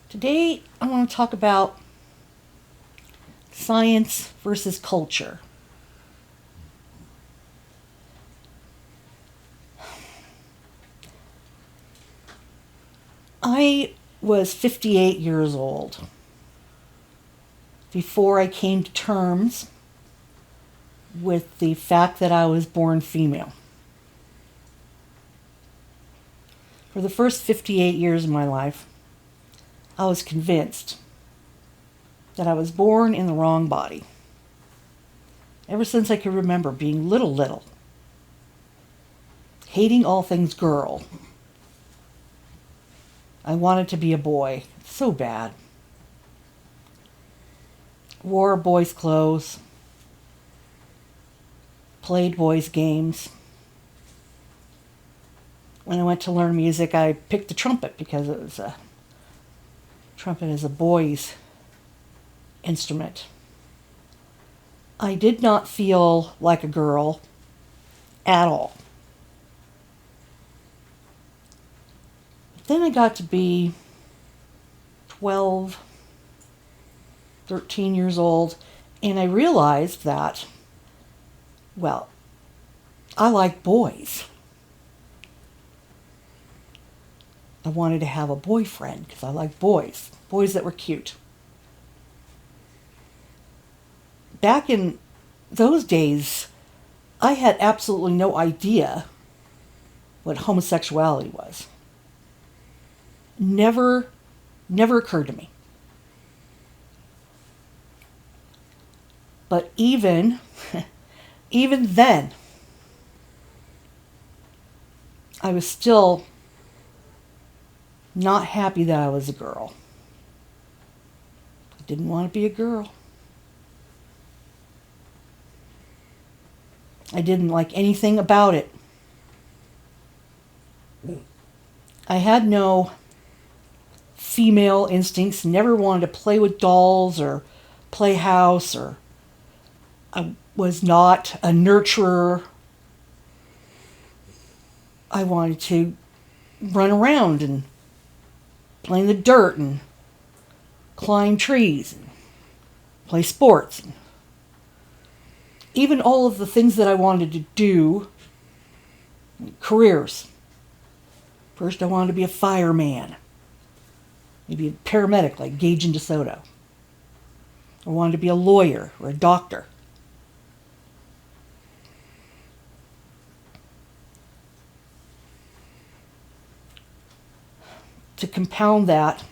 Today, I want to talk about science versus culture. I was 58 years old before I came to terms with the fact that I was born female. For the first 58 years of my life, I was convinced that I was born in the wrong body. Ever since I could remember being little, hating all things girl. I wanted to be a boy so bad. Wore boys' clothes, played boys' games. When I went to learn music, I picked the trumpet because trumpet is a boy's instrument. I did not feel like a girl at all. Then I got to be 12, 13 years old, and I realized that, I like boys. I wanted to have a boyfriend because I like boys that were cute. Back in those days, I had absolutely no idea what homosexuality was. Never occurred to me. But even then, I was still not happy that I was a girl. I didn't want to be a girl. I didn't like anything about it. I had no female instincts, never wanted to play with dolls or play house, or I was not a nurturer. I wanted to run around and play in the dirt and climb trees and play sports. Even all of the things that I wanted to do, careers. First I wanted to be a fireman, maybe a paramedic like Gage and DeSoto. I wanted to be a lawyer or a doctor. To compound that,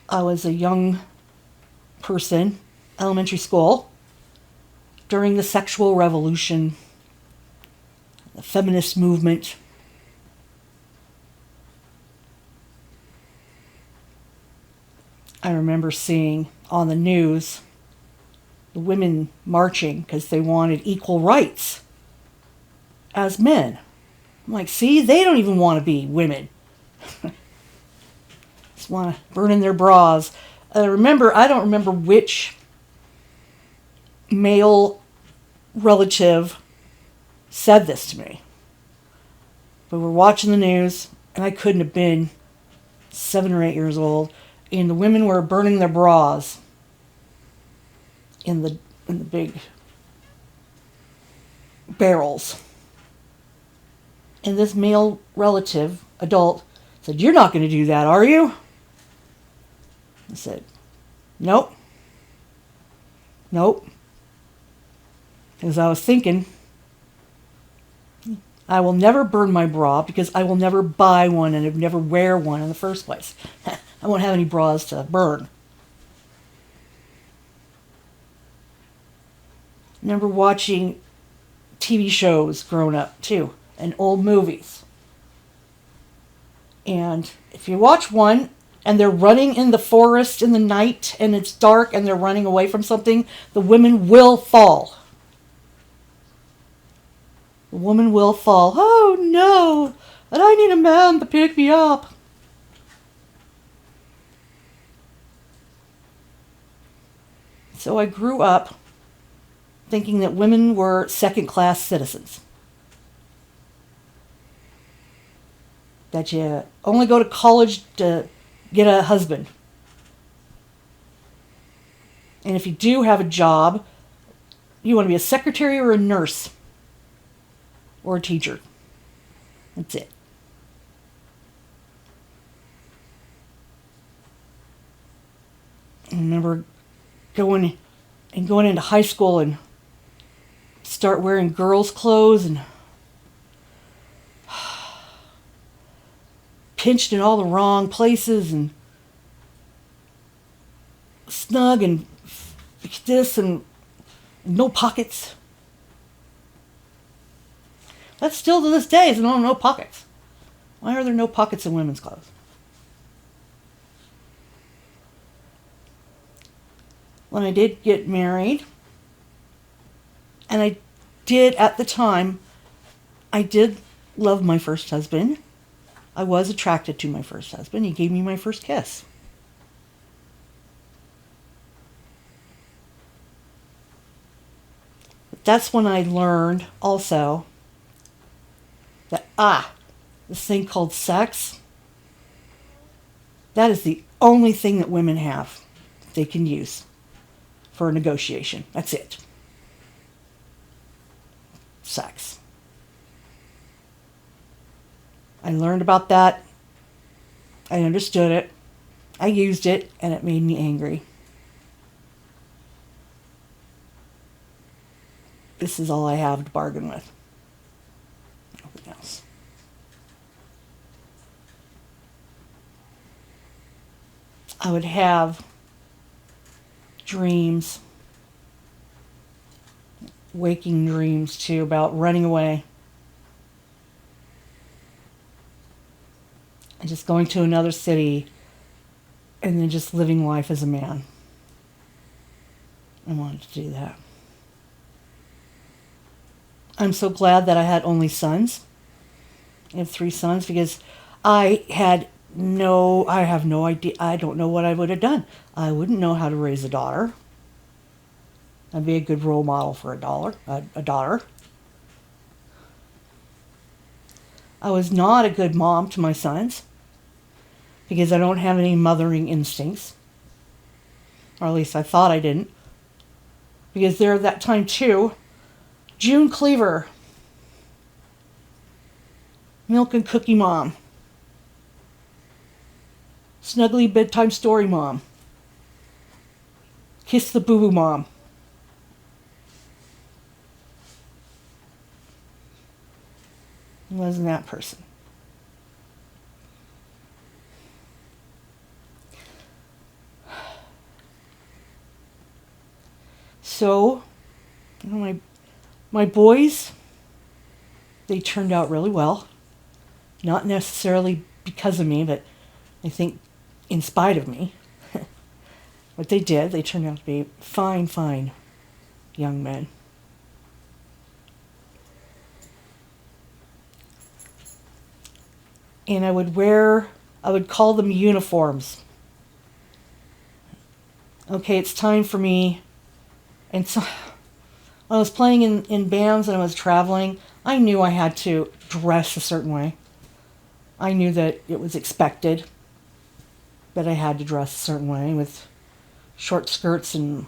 I was a young person, elementary school, during the sexual revolution, the feminist movement. I remember seeing on the news the women marching because they wanted equal rights as men. I'm like, see, they don't even want to be women. Just want to burn in their bras. I don't remember which male relative said this to me. But we're watching the news, and I couldn't have been 7 or 8 years old, and the women were burning their bras in the big barrels. And this male relative, adult, said, "You're not going to do that, are you?" I said, Nope. Because I was thinking, I will never burn my bra because I will never buy one and I'd never wear one in the first place. I won't have any bras to burn. I remember watching TV shows growing up too, and old movies. And if you watch one and they're running in the forest in the night and it's dark and they're running away from something, the women will fall. The woman will fall. Oh no, and I need a man to pick me up. So I grew up thinking that women were second-class citizens. that you only go to college to get a husband. And if you do have a job, you want to be a secretary or a nurse or a teacher. That's it. I remember going into high school and start wearing girls' clothes and pinched in all the wrong places and snug and this and no pockets. That's still to this day is no pockets. Why are there no pockets in women's clothes? When I did get married, and I did at the time, I did love my first husband. I was attracted to my first husband. He gave me my first kiss. But that's when I learned also that, this thing called sex, that is the only thing that women have they can use for a negotiation. That's it. Sex. I learned about that. I understood it. I used it, and it made me angry. This is all I have to bargain with. Nothing else. I would have dreams, waking dreams too, about running away and just going to another city and then just living life as a man. I wanted to do that. I'm so glad that I had only sons. I have 3 sons because I have no idea. I don't know what I would have done. I wouldn't know how to raise a daughter. I'd be a good role model for a daughter. I was not a good mom to my sons because I don't have any mothering instincts. Or at least I thought I didn't. Because there at that time too, June Cleaver, milk and cookie mom, snuggly bedtime story mom, kiss the boo-boo mom. I wasn't that person. So, my boys, they turned out really well. Not necessarily because of me, but I think in spite of me. What they did, they turned out to be fine young men. And I would call them uniforms. Okay, it's time for me. And so when I was playing in bands and I was traveling, I knew I had to dress a certain way. I knew that it was expected that I had to dress a certain way with short skirts and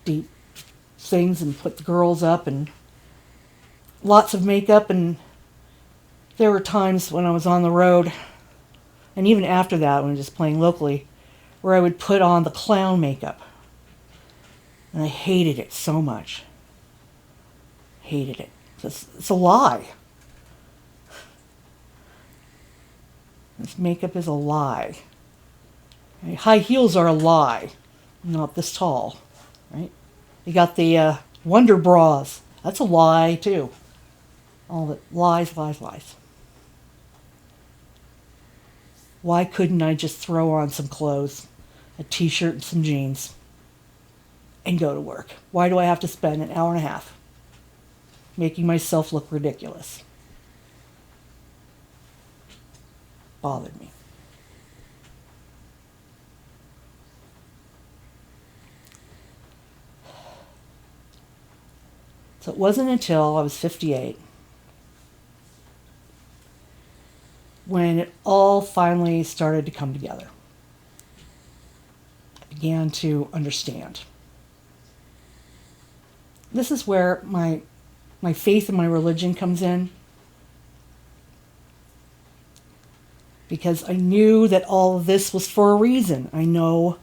deep things and put the girls up and lots of makeup. And there were times when I was on the road, and even after that when I was just playing locally, where I would put on the clown makeup. And I hated it so much. Hated it. It's a lie. This makeup is a lie. High heels are a lie. Not this tall, right? You got the Wonder Bras. That's a lie too. All the lies. Why couldn't I just throw on some clothes, a t-shirt and some jeans, and go to work? Why do I have to spend an hour and a half making myself look ridiculous? Bothered me. So it wasn't until I was 58 when it all finally started to come together. I began to understand. This is where my faith and my religion comes in. Because I knew that all of this was for a reason. I know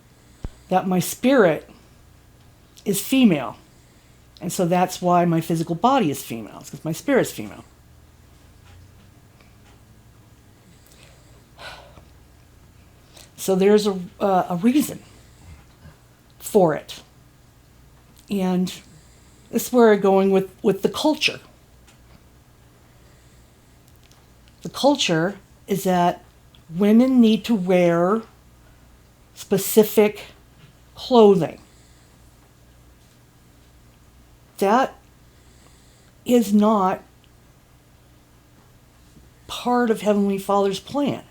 that my spirit is female. And so that's why my physical body is female. It's because my spirit is female. So there's a reason for it. And this is where I'm going with the culture. The culture is that women need to wear specific clothing. That is not part of Heavenly Father's plan.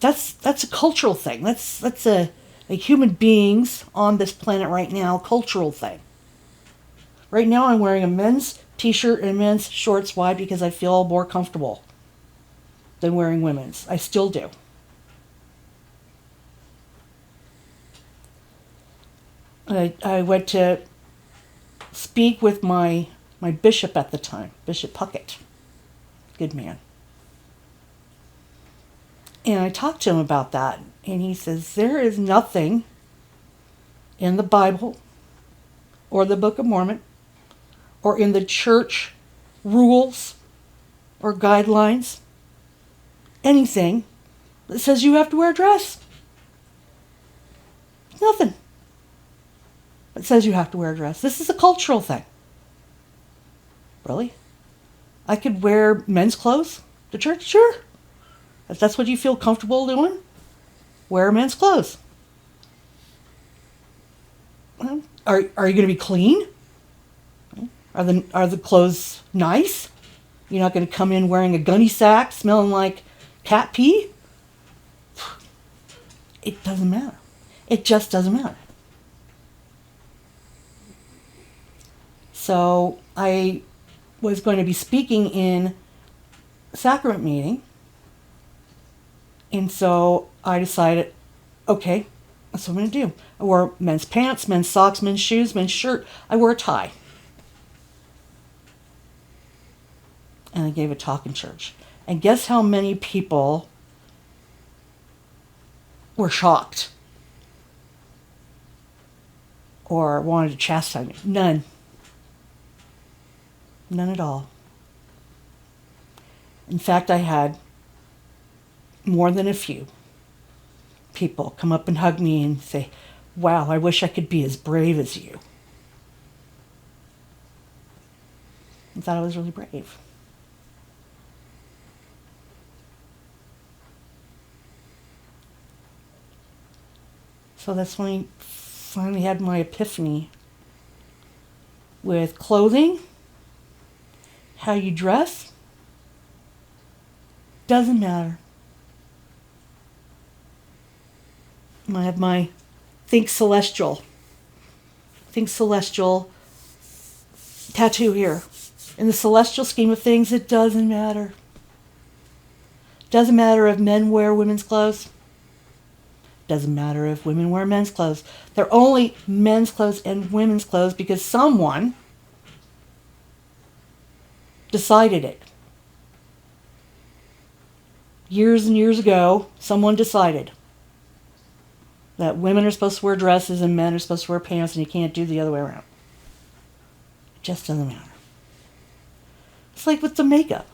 That's a cultural thing. That's a human beings on this planet right now cultural thing. Right now I'm wearing a men's t-shirt and men's shorts. Why? Because I feel more comfortable than wearing women's. I still do. I went to speak with my bishop at the time, Bishop Puckett. Good man. And I talked to him about that. And he says, there is nothing in the Bible or the Book of Mormon or in the church rules or guidelines, anything that says you have to wear a dress. Nothing that says you have to wear a dress. This is a cultural thing. Really? I could wear men's clothes to church? Sure. If that's what you feel comfortable doing, wear men's clothes. Are you going to be clean? Are the clothes nice? You're not going to come in wearing a gunny sack, smelling like cat pee? It doesn't matter. It just doesn't matter. So I was going to be speaking in a sacrament meeting. And so I decided, okay, that's what I'm going to do. I wore men's pants, men's socks, men's shoes, men's shirt. I wore a tie. And I gave a talk in church. And guess how many people were shocked or wanted to chastise me? None. None at all. In fact, I had more than a few people come up and hug me and say, wow, I wish I could be as brave as you. I thought I was really brave. So that's when I finally had my epiphany with clothing, how you dress, doesn't matter. I have my Think Celestial tattoo here. In the celestial scheme of things, it doesn't matter. Doesn't matter if men wear women's clothes. Doesn't matter if women wear men's clothes. They're only men's clothes and women's clothes because someone decided it. Years and years ago, someone decided that women are supposed to wear dresses and men are supposed to wear pants, and you can't do the other way around. It just doesn't matter. It's like with the makeup.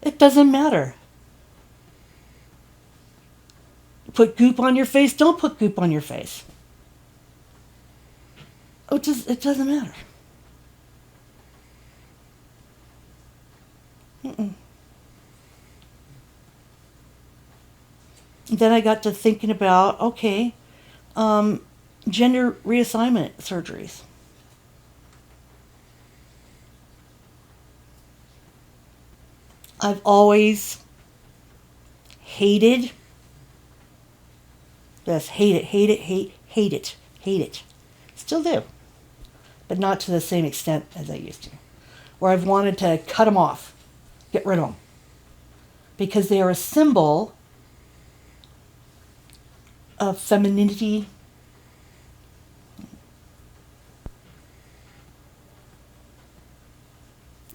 It doesn't matter. Put goop on your face, don't put goop on your face. It doesn't matter. Then I got to thinking about, okay, gender reassignment surgeries. I've always hated this, hate it. Still do, but not to the same extent as I used to. Where I've wanted to cut them off. Get rid of them. Because they are a symbol of femininity.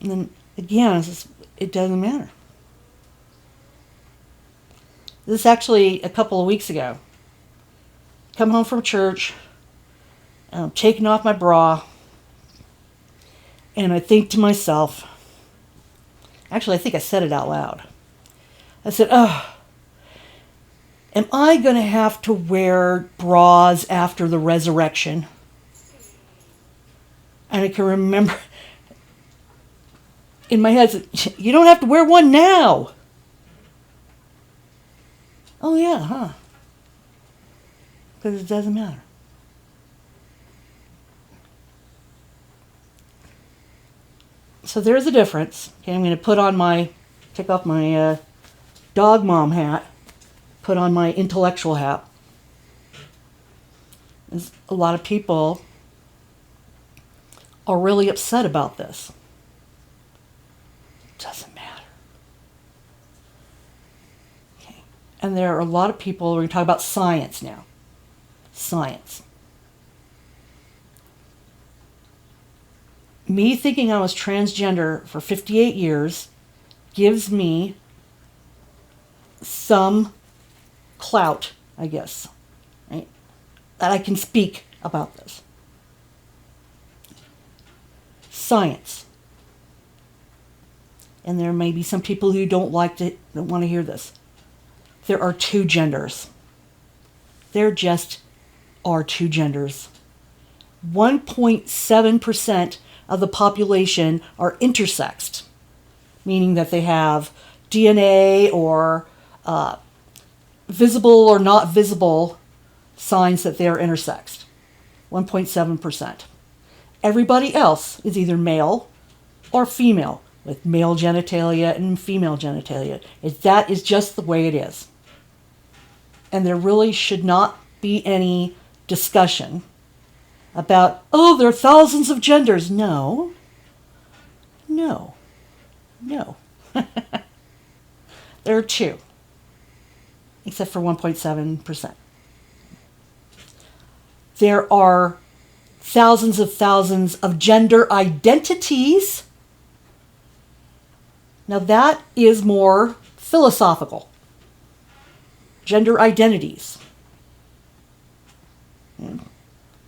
And then again, it doesn't matter. This is actually a couple of weeks ago. Come home from church, and I'm taking off my bra, and I think to myself, actually I think I said it out loud. I said, oh, am I going to have to wear bras after the resurrection? And I can remember in my head, you don't have to wear one now. Oh yeah, huh? Because it doesn't matter. So there's a difference. Okay, I'm going to take off my dog mom hat, put on my intellectual hat. There's a lot of people are really upset about this. It doesn't matter. Okay. And there are a lot of people, we're going to talk about science now. Science. Me thinking I was transgender for 58 years gives me some clout, I guess, right? That I can speak about this. Science. And there may be some people who don't want to hear this. There are two genders. There just are two genders. 1.7% of the population are intersexed, meaning that they have DNA or visible or not visible signs that they are intersexed. 1.7%. Everybody else is either male or female, with male genitalia and female genitalia. That is just the way it is. And there really should not be any discussion about, oh, there are thousands of genders. No. There are two, except for 1.7%. There are thousands of gender identities. Now that is more philosophical. Gender identities.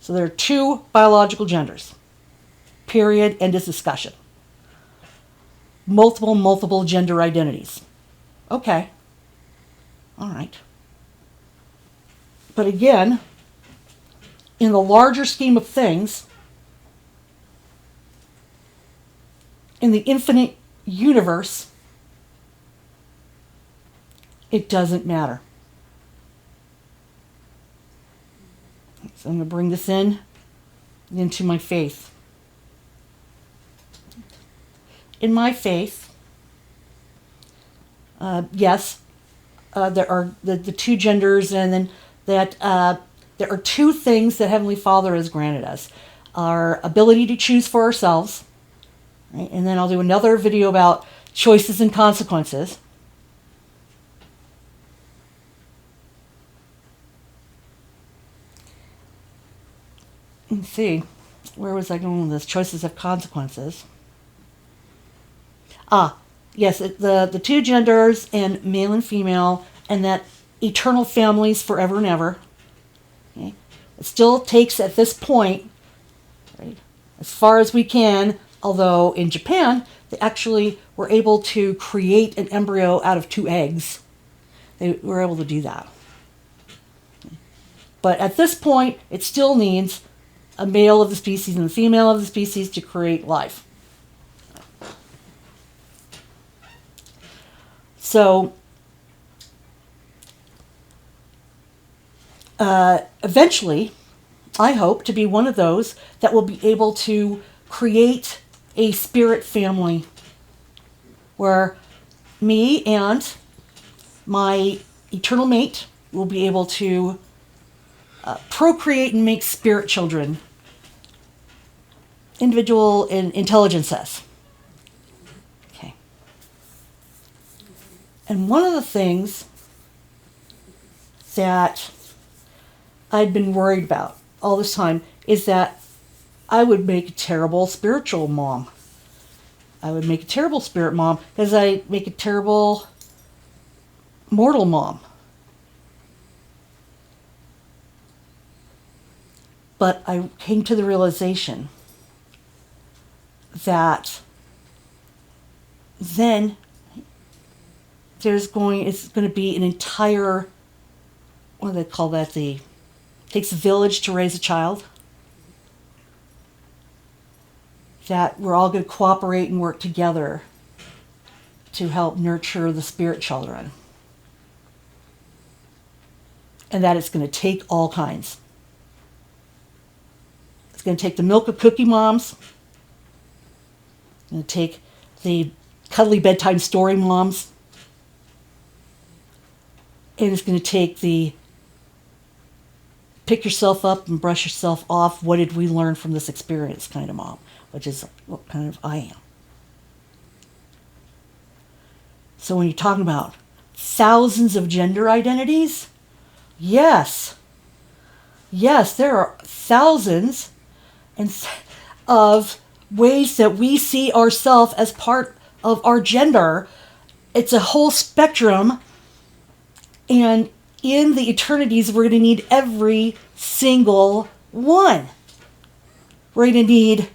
So there are two biological genders. Period. End of discussion. Multiple gender identities. Okay. All right. But again, in the larger scheme of things, in the infinite universe, it doesn't matter. So I'm going to bring this into my faith. In my faith, yes, there are the two genders, and then that there are two things that Heavenly Father has granted us. Our ability to choose for ourselves, right? And then I'll do another video about choices and consequences. Let's see, where was I going with this? Choices have consequences. Yes, the two genders and male and female, and that eternal families forever and ever. Okay. It still takes at this point, right, as far as we can, although in Japan, they actually were able to create an embryo out of two eggs. They were able to do that. But at this point, it still needs a male of the species and a female of the species to create life. So, eventually, I hope to be one of those that will be able to create a spirit family where me and my eternal mate will be able to procreate and make spirit children. Individual intelligences. Okay. And one of the things that I'd been worried about all this time is that I would make a terrible spiritual mom. I would make a terrible spirit mom because I make a terrible mortal mom. But I came to the realization that then it's going to be an entire, what do they call that? Takes a village to raise a child. That we're all going to cooperate and work together to help nurture the spirit children. And that it's going to take all kinds. It's going to take the milk of cookie moms. It's going to take the cuddly bedtime story moms. And it's going to take the pick yourself up and brush yourself off. What did we learn from this experience kind of mom, which is what kind of I am. So when you're talking about thousands of gender identities, yes, there are thousands of ways that we see ourselves as part of our gender. It's a whole spectrum, and in the eternities, we're going to need every single one. We're going to need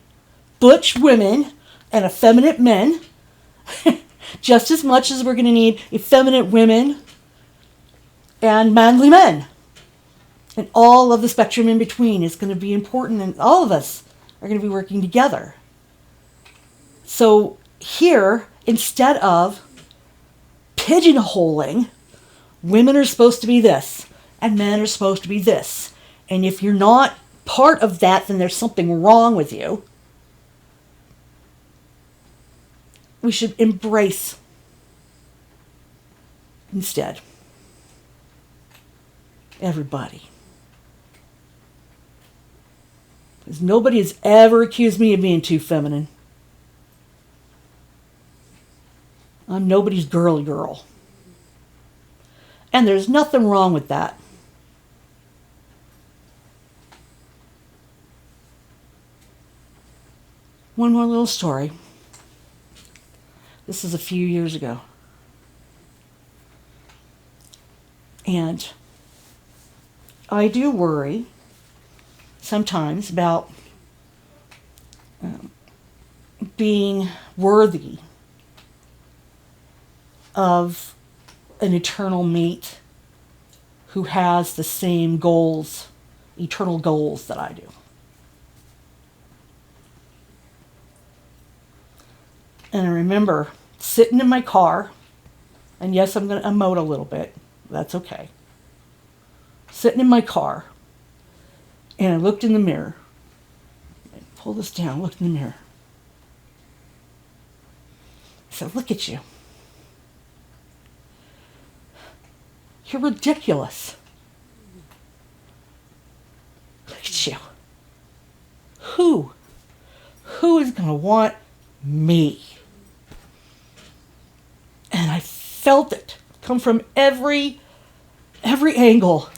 butch women and effeminate men, just as much as we're going to need effeminate women and manly men. And all of the spectrum in between is going to be important, and all of us are going to be working together. So here, instead of pigeonholing, women are supposed to be this, and men are supposed to be this. And if you're not part of that, then there's something wrong with you. We should embrace instead everybody. Because nobody has ever accused me of being too feminine. I'm nobody's girly girl. And there's nothing wrong with that. One more little story. This is a few years ago. And I do worry sometimes about being worthy of an eternal mate who has the same goals, eternal goals that I do. And I remember sitting in my car, and yes, I'm going to emote a little bit. That's okay. Sitting in my car, and I looked in the mirror. I pulled this down, looked in the mirror. I said, look at you. You're ridiculous. Look at you. Who is going to want me? And I felt it come from every angle.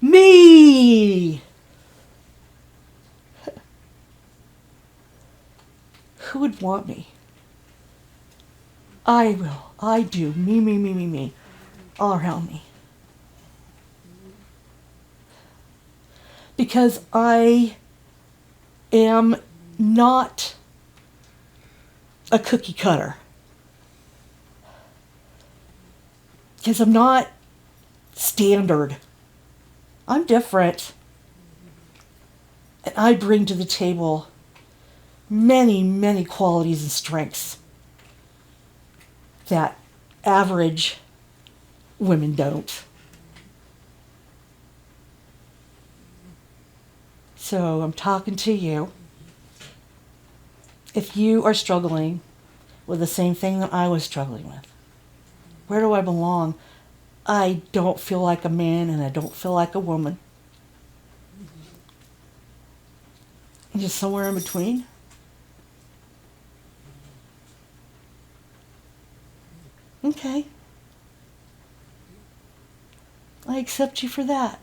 Me! Who would want me? I will. I do. Me. All around me. Because I am not a cookie cutter. Because I'm not standard. I'm different. And I bring to the table many qualities and strengths that average women don't. So I'm talking to you. If you are struggling with the same thing that I was struggling with, where do I belong? I don't feel like a man and I don't feel like a woman. I'm just somewhere in between. Okay. accept you for that.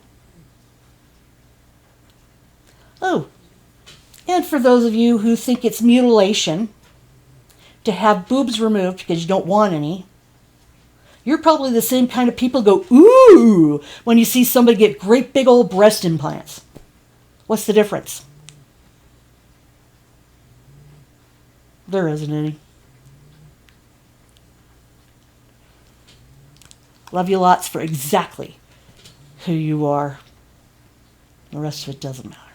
Oh, and for those of you who think it's mutilation to have boobs removed because you don't want any, you're probably the same kind of people who go, ooh, when you see somebody get great big old breast implants. What's the difference? There isn't any. Love you lots for exactly who you are. The rest of it doesn't matter.